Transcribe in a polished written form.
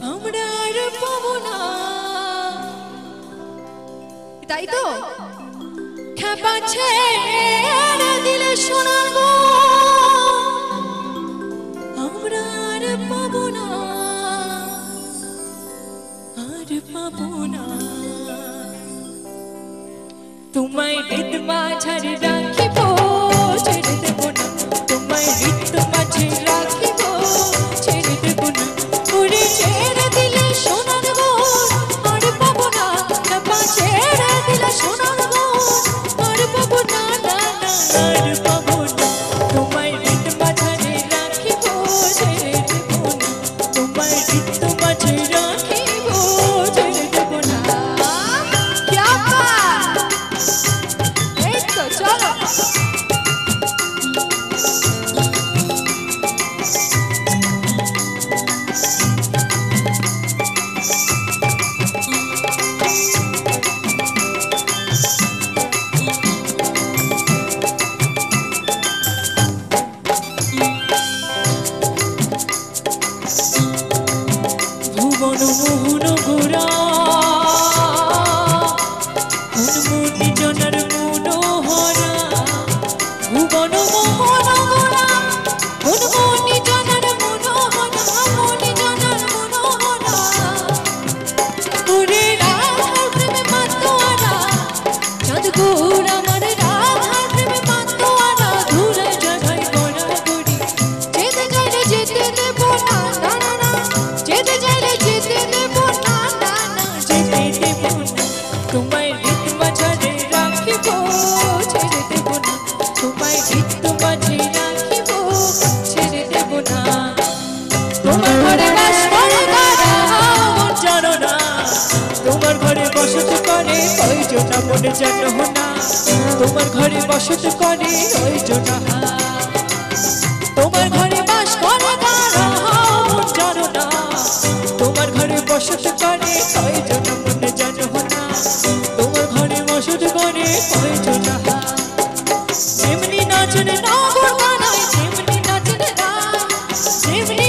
আমরা আর পাবো না, তাই তো খেপা ছেড়ে দিলে সোনার গো, আমরা আর পাবো না, আর পাবো না। তোমায় হৃদ মাঝারে রাখিব, ছেড়ে দেব না, তোমায় হৃদ মাঝে রাখিব, ছেড়ে দেব না। ওরে ছেড়ে দিলে সোনার গো, আর পাবো না, খেপা ছেড়ে দিলে সোনার গো, আর পাবো না, না না আর পাবো না। তোমায় হৃদ মাঝারে রাখিব, ছেড়ে দেব না, তোমায় হৃদ মাঝে রাখিব, ছেড়ে দেব না। क्या बात, এই তো চলো। ভুবন মোহন গোরা মনমুনি জনার মনোহরা, ভুবন মোহন গোরা মনমুনি জনার মনোহরা, মনি জনার মনোহরা। ওরে রাধার প্রেমে মাতোয়ারা, চাঁদ গৌর আমার রাধার প্রেমে মাতোয়ারা, ধুরে জাগাই গড়াগড়ি, যেতে চাইলে যেতে দেব না, না না না, যেতে চাইলে যেতে দেব না, না না যেতে দেব না। তোমায় হৃদ মাঝারে রাখিব, ছেড়ে দেব না, তোমায় হৃদ মাঝে রাখিব, ছেড়ে দেব না। তোমার ঘরে বাস করে কারা মন জানো না, তোমার ঘরে বসত করে ওই জোটা মনে জানো না, তোমার ঘরে বসত করে ওই জোটা। তোমার ঘরে বাস করে কারা মন জানো না, তোমার ঘরে বসত করে ওই জোটা মনে জানো না, তোমার ঘরে বসত করে ওই জোটা। যেমনি নাচনে নগর কানায়, যেমনি নাচনে রায়, যেমনি